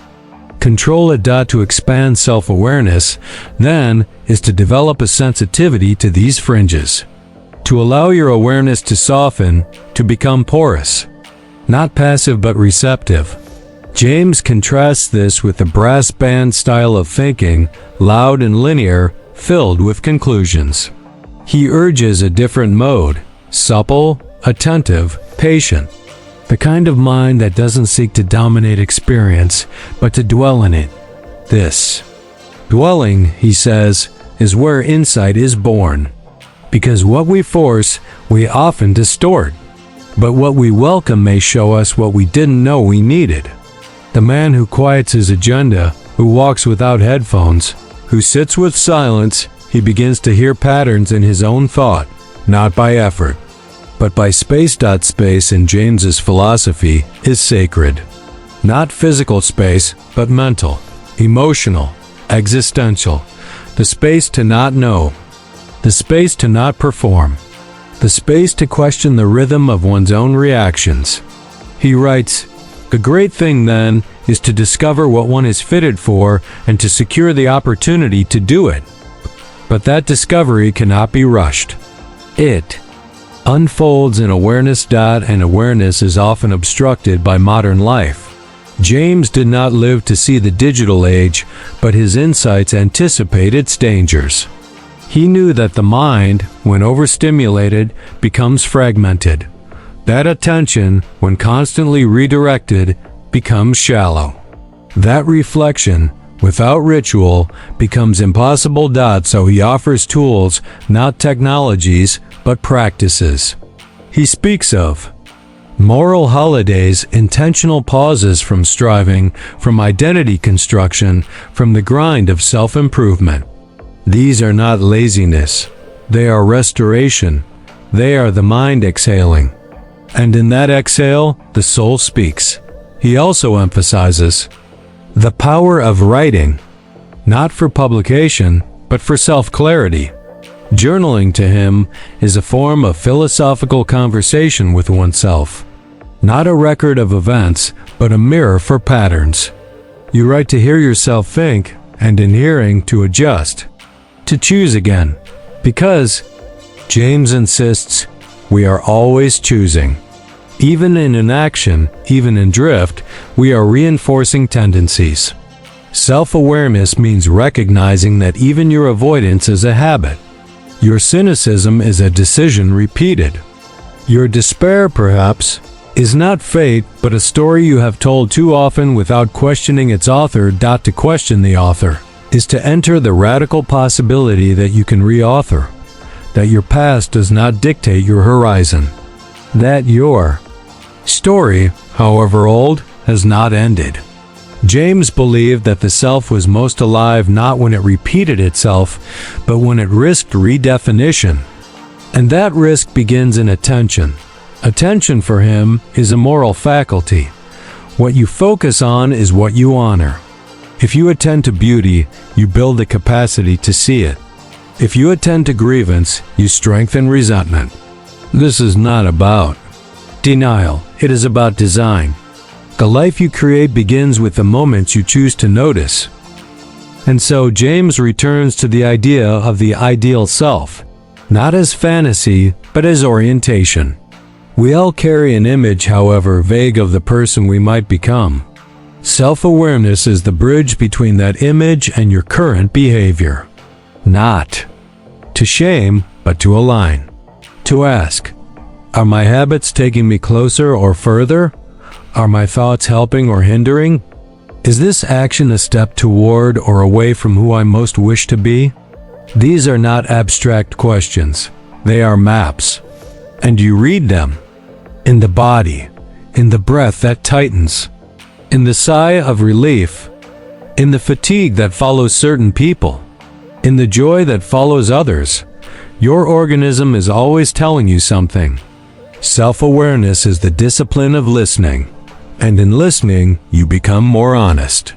S1: Control a dot to expand self-awareness, then, is to develop a sensitivity to these fringes. To allow your awareness to soften, to become porous. Not passive but receptive. James contrasts this with the brass band style of thinking, loud and linear, filled with conclusions. He urges a different mode, supple, attentive, patient. The kind of mind that doesn't seek to dominate experience, but to dwell in it. This dwelling, he says, is where insight is born. Because what we force, we often distort. But what we welcome may show us what we didn't know we needed. The man who quiets his agenda, who walks without headphones, who sits with silence, he begins to hear patterns in his own thought, not by effort, but by space. Space in James's philosophy is sacred. Not physical space, but mental, emotional, existential. The space to not know, the space to not perform, the space to question the rhythm of one's own reactions. He writes, "The great thing, then, is to discover what one is fitted for and to secure the opportunity to do it. But that discovery cannot be rushed. It unfolds in awareness. And awareness is often obstructed by modern life." James did not live to see the digital age, but his insights anticipate its dangers. He knew that the mind, when overstimulated, becomes fragmented. That attention, when constantly redirected, becomes shallow. That reflection, without ritual, becomes impossible. So he offers tools, not technologies, but practices. He speaks of moral holidays, intentional pauses from striving, from identity construction, from the grind of self-improvement. These are not laziness. They are restoration. They are the mind exhaling. And in that exhale, the soul speaks. He also emphasizes the power of writing, not for publication, but for self-clarity. Journaling to him is a form of philosophical conversation with oneself. Not a record of events, but a mirror for patterns. You write to hear yourself think, and in hearing, to adjust. To choose again. Because, James insists, we are always choosing. Even in inaction, even in drift, we are reinforcing tendencies. Self-awareness means recognizing that even your avoidance is a habit. Your cynicism is a decision repeated. Your despair, perhaps, is not fate, but a story you have told too often without questioning its author. To question the author is to enter the radical possibility that you can reauthor, that your past does not dictate your horizon, that your story, however old, has not ended. James believed that the self was most alive not when it repeated itself, but when it risked redefinition. And that risk begins in attention. Attention for him is a moral faculty. What you focus on is what you honor. If you attend to beauty, you build the capacity to see it. If you attend to grievance, you strengthen resentment. This is not about denial. It is about design. The life you create begins with the moments you choose to notice. And so James returns to the idea of the ideal self, not as fantasy, but as orientation. We all carry an image, however vague, of the person we might become. Self-awareness is the bridge between that image and your current behavior. Not to shame, but to align. To ask, are my habits taking me closer or further? Are my thoughts helping or hindering? Is this action a step toward or away from who I most wish to be? These are not abstract questions. They are maps. And you read them. In the body, in the breath that tightens, in the sigh of relief, in the fatigue that follows certain people, in the joy that follows others. Your organism is always telling you something. Self-awareness is the discipline of listening, and in listening, you become more honest.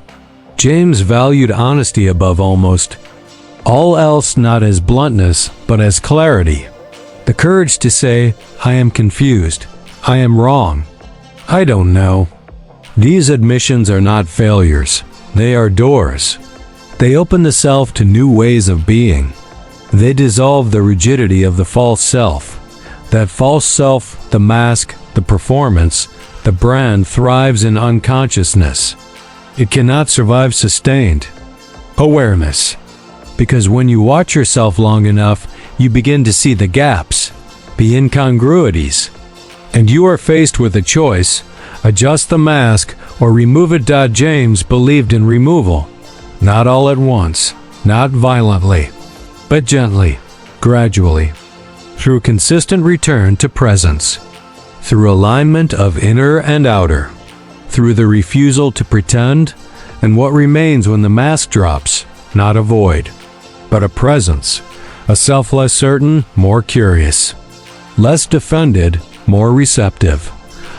S1: James valued honesty above almost all else, not as bluntness, but as clarity. The courage to say, I am confused, I am wrong, I don't know. These admissions are not failures, they are doors. They open the self to new ways of being. They dissolve the rigidity of the false self. That false self, the mask, the performance, the brand thrives in unconsciousness. It cannot survive sustained awareness. Because when you watch yourself long enough, you begin to see the gaps, the incongruities. And you are faced with a choice: adjust the mask or remove it. James believed in removal. Not all at once, not violently, but gently, gradually, through consistent return to presence, through alignment of inner and outer, through the refusal to pretend, and what remains when the mask drops, not a void, but a presence, a self less certain, more curious, less defended, more receptive,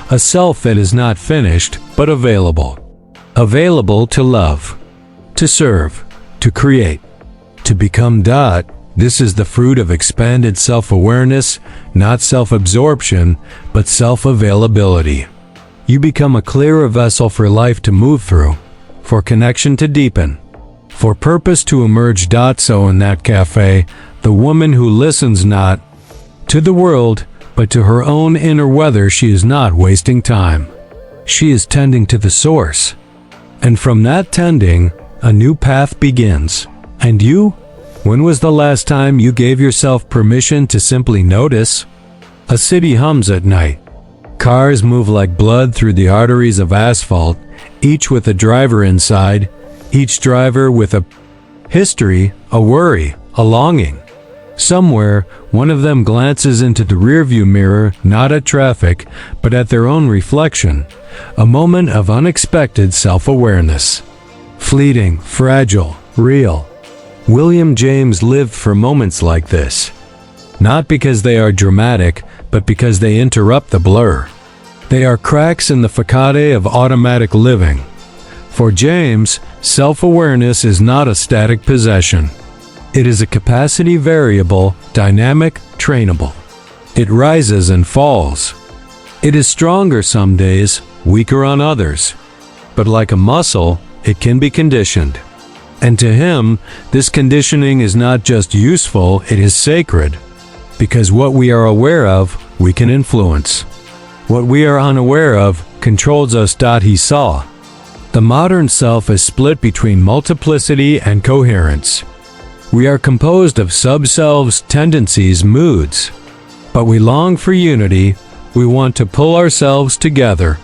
S1: a self that is not finished, but available, available to love, to serve, to create, to become. This is the fruit of expanded self-awareness, not self-absorption, but self-availability. You become a clearer vessel for life to move through, for connection to deepen, for purpose to emerge. So in that cafe, the woman who listens not to the world, but to her own inner weather, she is not wasting time. She is tending to the source. And from that tending, a new path begins. And you? When was the last time you gave yourself permission to simply notice? A city hums at night. Cars move like blood through the arteries of asphalt, each with a driver inside, each driver with a history, a worry, a longing. Somewhere, one of them glances into the rearview mirror, not at traffic, but at their own reflection. A moment of unexpected self-awareness. Fleeting, fragile, real. William James lived for moments like this. Not because they are dramatic, but because they interrupt the blur. They are cracks in the facade of automatic living. For James, self-awareness is not a static possession. It is a capacity variable, dynamic, trainable. It rises and falls. It is stronger some days, weaker on others. But like a muscle, it can be conditioned. And to him, this conditioning is not just useful, it is sacred. Because what we are aware of, we can influence. What we are unaware of controls us. He saw. The modern self is split between multiplicity and coherence. We are composed of sub-selves, tendencies, moods. But we long for unity, we want to pull ourselves together.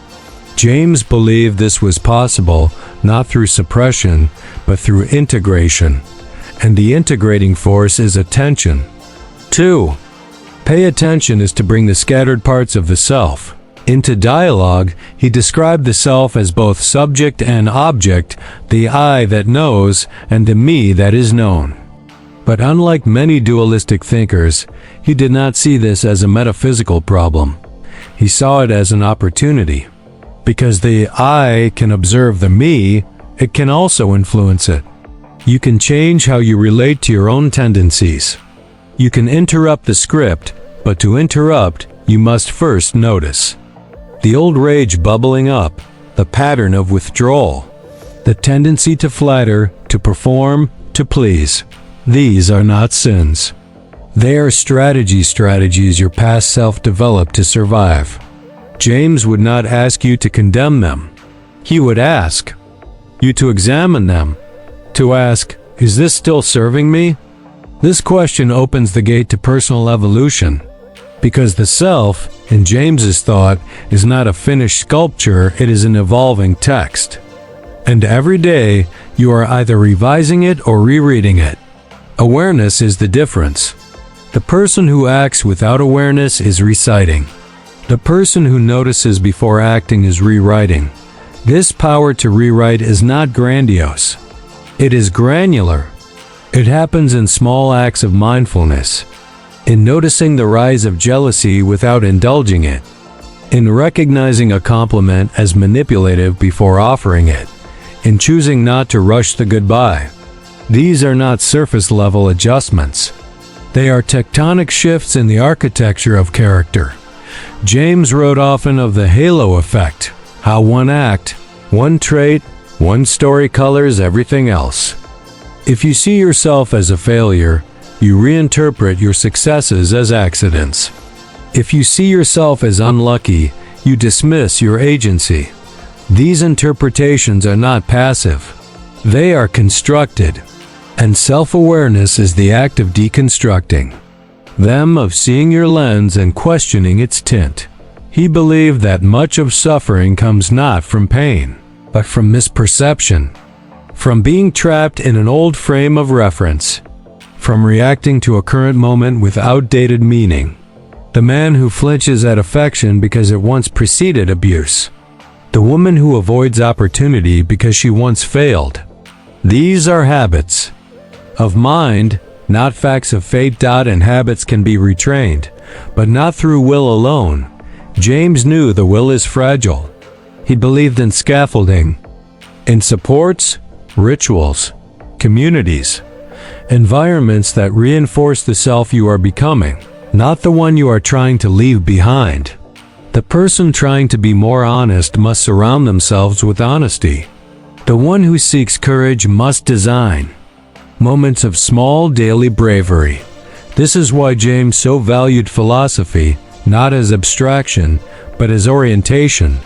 S1: James believed this was possible, not through suppression, but through integration. And the integrating force is attention. 2. Pay attention is to bring the scattered parts of the self into dialogue. He described the self as both subject and object, the I that knows and the me that is known. But unlike many dualistic thinkers, he did not see this as a metaphysical problem. He saw it as an opportunity. Because the I can observe the me, it can also influence it. You can change how you relate to your own tendencies. You can interrupt the script, but to interrupt, you must first notice. The old rage bubbling up, the pattern of withdrawal, the tendency to flatter, to perform, to please. These are not sins. They are strategies your past self developed to survive. James would not ask you to condemn them. He would ask you to examine them, to ask, is this still serving me? This question opens the gate to personal evolution, because the self, in James's thought, is not a finished sculpture, it is an evolving text. And every day, you are either revising it or rereading it. Awareness is the difference. The person who acts without awareness is reciting. The person who notices before acting is rewriting. This power to rewrite is not grandiose. It is granular. It happens in small acts of mindfulness, in noticing the rise of jealousy without indulging it, in recognizing a compliment as manipulative before offering it, in choosing not to rush the goodbye. These are not surface-level adjustments. They are tectonic shifts in the architecture of character. James wrote often of the halo effect, how one act, one trait, one story colors everything else. If you see yourself as a failure, you reinterpret your successes as accidents. If you see yourself as unlucky, you dismiss your agency. These interpretations are not passive. They are constructed. And self-awareness is the act of deconstructing them, of seeing your lens and questioning its tint. He believed that much of suffering comes not from pain, but from misperception, from being trapped in an old frame of reference, from reacting to a current moment with outdated meaning. The man who flinches at affection because it once preceded abuse. The woman who avoids opportunity because she once failed. These are habits of mind, not facts of fate. And habits can be retrained, but not through will alone. James knew the will is fragile. He believed in scaffolding, in supports, rituals, communities, environments that reinforce the self you are becoming, not the one you are trying to leave behind. The person trying to be more honest must surround themselves with honesty. The one who seeks courage must design moments of small daily bravery. This is why James so valued philosophy, not as abstraction, but as orientation.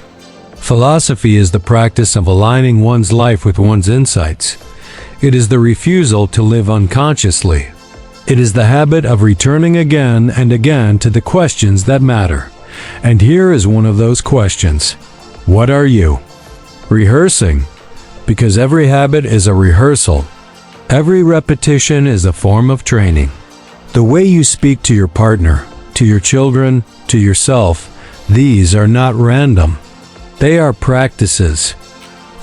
S1: Philosophy is the practice of aligning one's life with one's insights. It is the refusal to live unconsciously. It is the habit of returning again and again to the questions that matter. And here is one of those questions. What are you? Rehearsing. Because every habit is a rehearsal. Every repetition is a form of training. The way you speak to your partner, to your children, to yourself, these are not random. They are practices.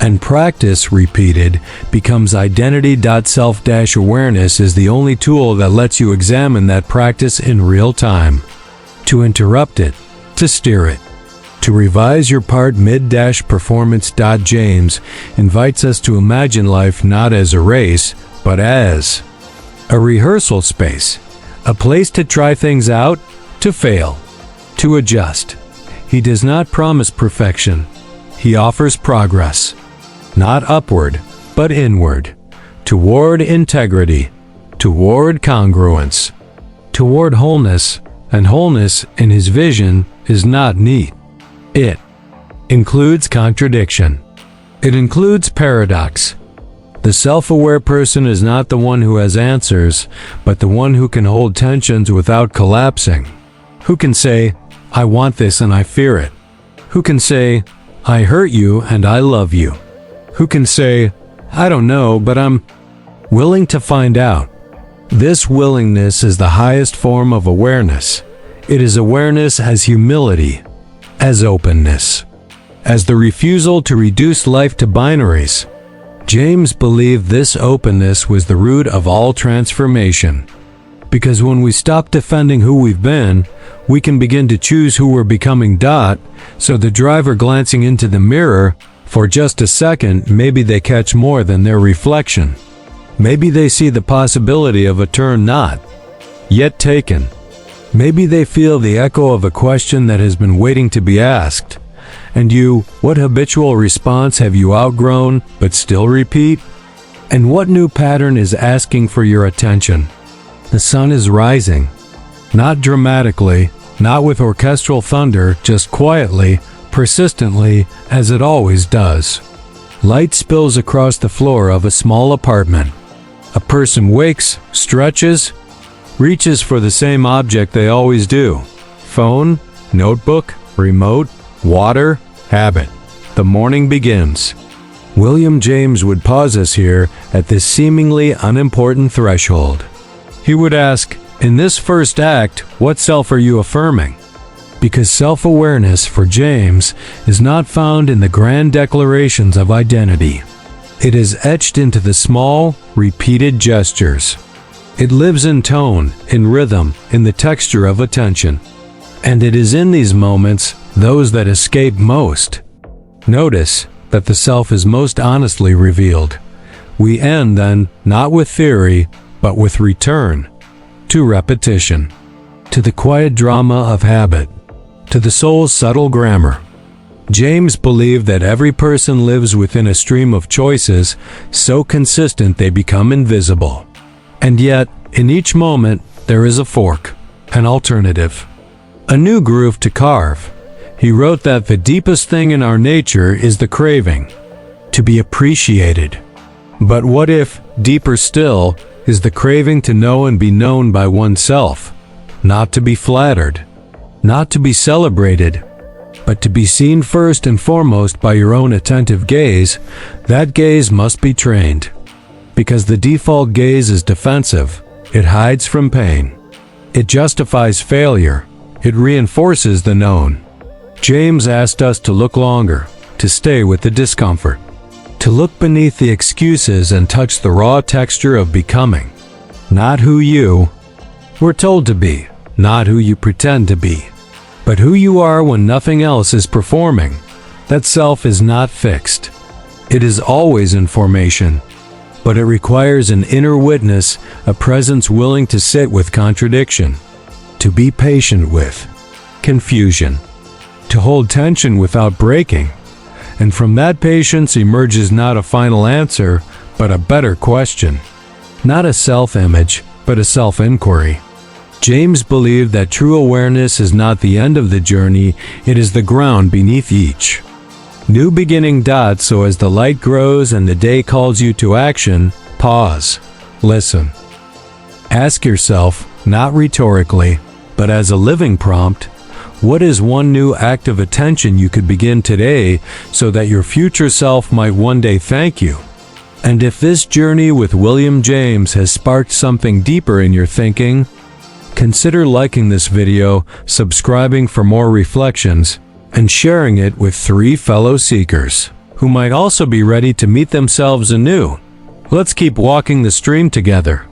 S1: And practice, repeated, becomes identity. Self-awareness is the only tool that lets you examine that practice in real time. To interrupt it, to steer it, to revise your part mid-performance. James invites us to imagine life not as a race, but as a rehearsal space, a place to try things out, to fail, to adjust. He does not promise perfection. He offers progress, not upward, but inward, toward integrity, toward congruence, toward wholeness, and wholeness in his vision is not neat. It includes contradiction. It includes paradox. The self-aware person is not the one who has answers, but the one who can hold tensions without collapsing. Who can say, I want this and I fear it. Who can say, I hurt you and I love you. Who can say, I don't know, but I'm willing to find out. This willingness is the highest form of awareness. It is awareness as humility, as openness, as the refusal to reduce life to binaries. James believed this openness was the root of all transformation. Because when we stop defending who we've been, we can begin to choose who we're becoming. So the driver glancing into the mirror, for just a second, maybe they catch more than their reflection. Maybe they see the possibility of a turn not yet taken. Maybe they feel the echo of a question that has been waiting to be asked. And you, what habitual response have you outgrown but still repeat? And what new pattern is asking for your attention? The sun is rising. Not dramatically, not with orchestral thunder, just quietly, persistently, as it always does. Light spills across the floor of a small apartment. A person wakes, stretches, reaches for the same object they always do. Phone, notebook, remote, water, habit. The morning begins. William James would pause us here at this seemingly unimportant threshold. He would ask, in this first act, what self are you affirming? Because self-awareness for James is not found in the grand declarations of identity. It is etched into the small, repeated gestures. It lives in tone, in rhythm, in the texture of attention. And it is in these moments, those that escape most. Notice that the self is most honestly revealed. We end then, not with theory, but with return. To repetition. To the quiet drama of habit. To the soul's subtle grammar. James believed that every person lives within a stream of choices so consistent they become invisible. And yet, in each moment, there is a fork, an alternative, a new groove to carve. He wrote that the deepest thing in our nature is the craving, to be appreciated. But what if, deeper still, is the craving to know and be known by oneself, not to be flattered, not to be celebrated, but to be seen first and foremost by your own attentive gaze? That gaze must be trained. Because the default gaze is defensive. It hides from pain. It justifies failure. It reinforces the known. James asked us to look longer, to stay with the discomfort, to look beneath the excuses and touch the raw texture of becoming. Not who you were told to be, not who you pretend to be, but who you are when nothing else is performing. That self is not fixed. It is always in formation. But it requires an inner witness, a presence willing to sit with contradiction, to be patient with confusion, to hold tension without breaking. And from that patience emerges not a final answer, but a better question. Not a self-image, but a self-inquiry. James believed that true awareness is not the end of the journey, it is the ground beneath each. New beginning. So as the light grows and the day calls you to action, pause, listen. Ask yourself, not rhetorically, but as a living prompt, what is one new act of attention you could begin today so that your future self might one day thank you? And if this journey with William James has sparked something deeper in your thinking, consider liking this video, subscribing for more reflections, and sharing it with 3 fellow seekers who might also be ready to meet themselves anew. Let's keep walking the stream together.